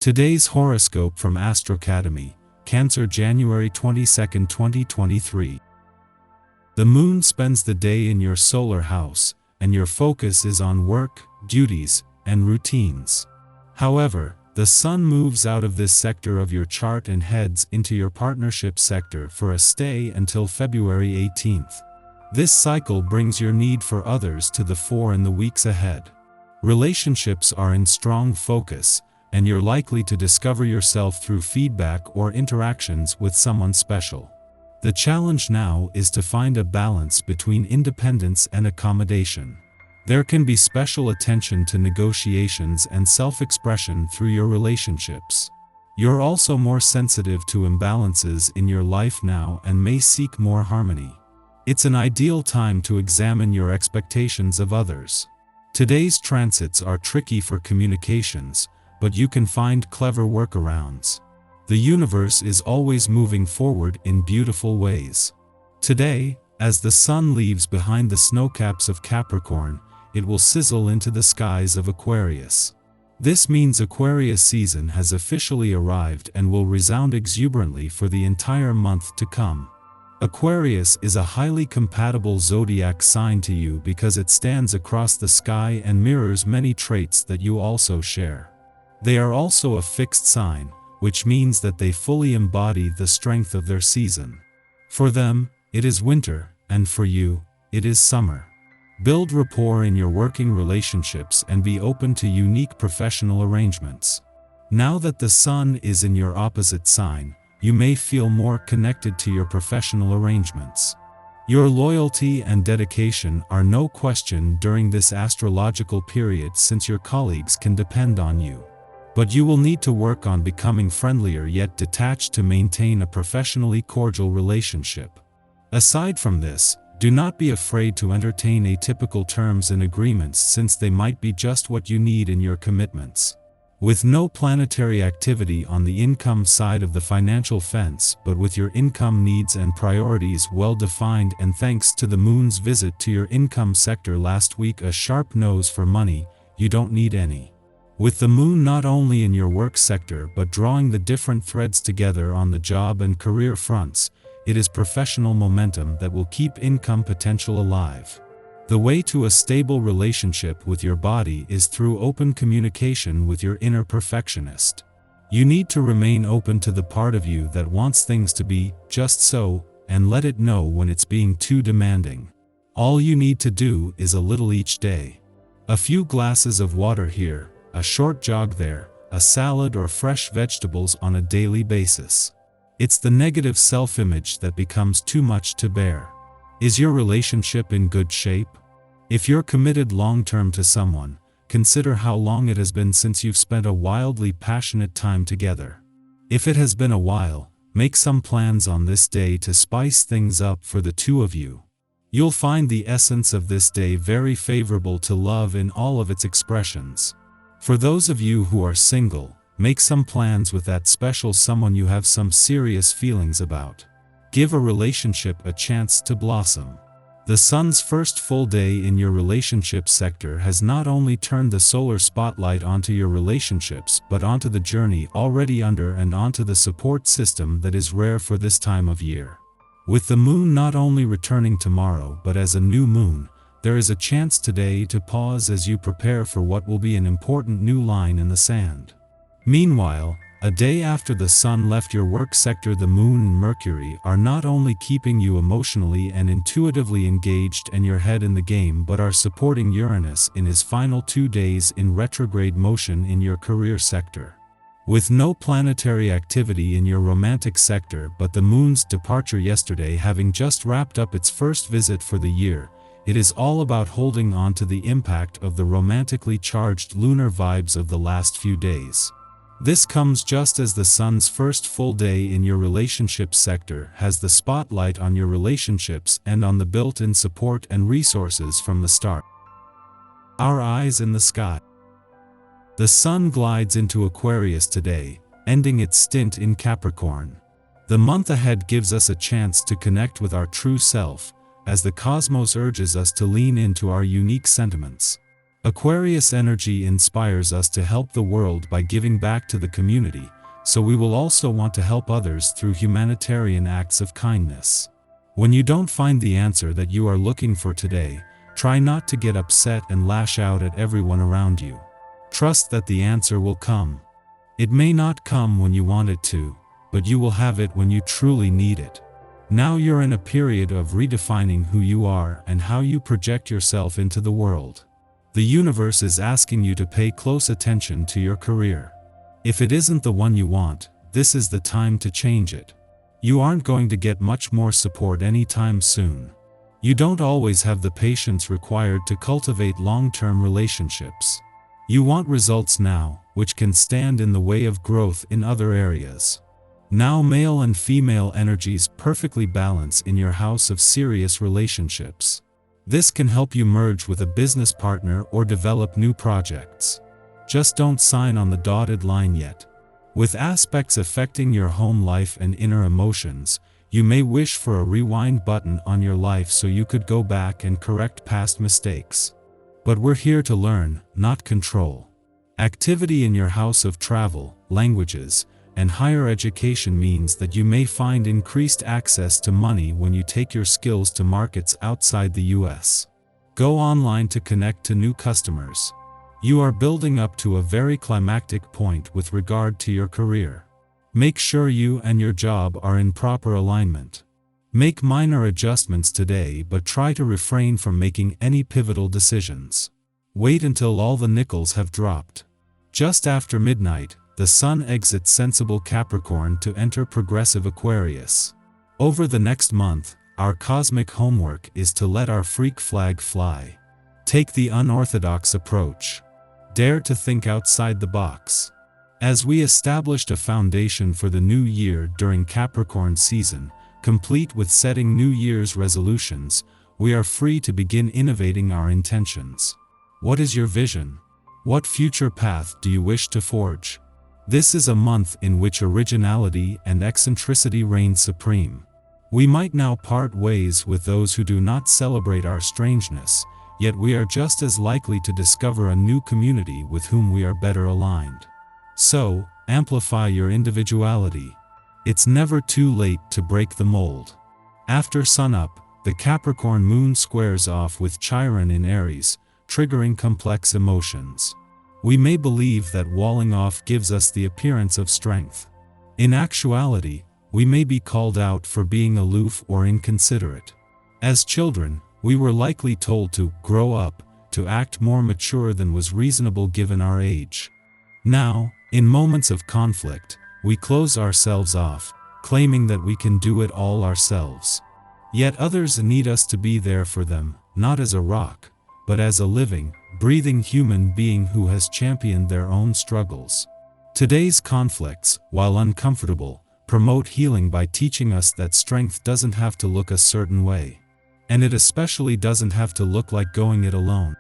Today's horoscope from Astrocademy, Cancer, January 22, 2023. The moon spends the day in your solar house, and your focus is on work, duties, and routines. However, the sun moves out of this sector of your chart and heads into your partnership sector for a stay until February 18th. This cycle brings your need for others to the fore in the weeks ahead. Relationships are in strong focus, and you're likely to discover yourself through feedback or interactions with someone special. The challenge now is to find a balance between independence and accommodation. There can be special attention to negotiations and self-expression through your relationships. You're also more sensitive to imbalances in your life now and may seek more harmony. It's an ideal time to examine your expectations of others. Today's transits are tricky for communications, but you can find clever workarounds. The universe is always moving forward in beautiful ways. Today, as the sun leaves behind the snowcaps of Capricorn, it will sizzle into the skies of Aquarius. This means Aquarius season has officially arrived and will resound exuberantly for the entire month to come. Aquarius is a highly compatible zodiac sign to you because it stands across the sky and mirrors many traits that you also share. They are also a fixed sign, which means that they fully embody the strength of their season. For them, it is winter, and for you, it is summer. Build rapport in your working relationships and be open to unique professional arrangements. Now that the sun is in your opposite sign, you may feel more connected to your professional arrangements. Your loyalty and dedication are no question during this astrological period, since your colleagues can depend on you. But you will need to work on becoming friendlier yet detached to maintain a professionally cordial relationship. Aside from this, do not be afraid to entertain atypical terms and agreements, since they might be just what you need in your commitments. With no planetary activity on the income side of the financial fence, but with your income needs and priorities well defined, and thanks to the moon's visit to your income sector last week, a sharp nose for money, you don't need any. With the moon not only in your work sector but drawing the different threads together on the job and career fronts, it is professional momentum that will keep income potential alive. The way to a stable relationship with your body is through open communication with your inner perfectionist. You need to remain open to the part of you that wants things to be just so, and let it know when it's being too demanding. All you need to do is a little each day. A few glasses of water here, a short jog there, a salad or fresh vegetables on a daily basis. It's the negative self-image that becomes too much to bear. Is your relationship in good shape? If you're committed long-term to someone, consider how long it has been since you've spent a wildly passionate time together. If it has been a while, make some plans on this day to spice things up for the two of you. You'll find the essence of this day very favorable to love in all of its expressions. For those of you who are single, make some plans with that special someone you have some serious feelings about. Give a relationship a chance to blossom. The sun's first full day in your relationship sector has not only turned the solar spotlight onto your relationships, but onto the journey already under and onto the support system that is rare for this time of year. With the moon not only returning tomorrow but as a new moon, there is a chance today to pause as you prepare for what will be an important new line in the sand. Meanwhile, a day after the sun left your work sector, the moon and Mercury are not only keeping you emotionally and intuitively engaged and your head in the game, but are supporting Uranus in his final 2 days in retrograde motion in your career sector. With no planetary activity in your romantic sector but the moon's departure yesterday having just wrapped up its first visit for the year, it is all about holding on to the impact of the romantically charged lunar vibes of the last few days. This comes just as the sun's first full day in your relationship sector has the spotlight on your relationships and on the built-in support and resources from the start. Our eyes in the sky. The sun glides into Aquarius today, ending its stint in Capricorn. The month ahead gives us a chance to connect with our true self, as the cosmos urges us to lean into our unique sentiments. Aquarius energy inspires us to help the world by giving back to the community, so we will also want to help others through humanitarian acts of kindness. When you don't find the answer that you are looking for today, try not to get upset and lash out at everyone around you. Trust that the answer will come. It may not come when you want it to, but you will have it when you truly need it. Now you're in a period of redefining who you are and how you project yourself into the world. The universe is asking you to pay close attention to your career. If it isn't the one you want, this is the time to change it. You aren't going to get much more support anytime soon. You don't always have the patience required to cultivate long-term relationships. You want results now, which can stand in the way of growth in other areas. Now male and female energies perfectly balance in your house of serious relationships. This can help you merge with a business partner or develop new projects. Just don't sign on the dotted line yet. With aspects affecting your home life and inner emotions, you may wish for a rewind button on your life so you could go back and correct past mistakes. But we're here to learn, not control. Activity in your house of travel, languages, and higher education means that you may find increased access to money when you take your skills to markets outside the US. Go online to connect to new customers. You are building up to a very climactic point with regard to your career. Make sure you and your job are in proper alignment. Make minor adjustments today, but try to refrain from making any pivotal decisions. Wait until all the nickels have dropped. Just after midnight, the Sun exits sensible Capricorn to enter progressive Aquarius. Over the next month, our cosmic homework is to let our freak flag fly. Take the unorthodox approach. Dare to think outside the box. As we established a foundation for the new year during Capricorn season, complete with setting New Year's resolutions, we are free to begin innovating our intentions. What is your vision? What future path do you wish to forge? This is a month in which originality and eccentricity reign supreme. We might now part ways with those who do not celebrate our strangeness, yet we are just as likely to discover a new community with whom we are better aligned. So, amplify your individuality. It's never too late to break the mold. After sunup, the Capricorn moon squares off with Chiron in Aries, triggering complex emotions. We may believe that walling off gives us the appearance of strength. In actuality, we may be called out for being aloof or inconsiderate. As children, we were likely told to grow up, to act more mature than was reasonable given our age. Now, in moments of conflict, we close ourselves off, claiming that we can do it all ourselves. Yet others need us to be there for them, not as a rock, but as a living, breathing human being who has championed their own struggles. Today's conflicts, while uncomfortable, promote healing by teaching us that strength doesn't have to look a certain way. And it especially doesn't have to look like going it alone.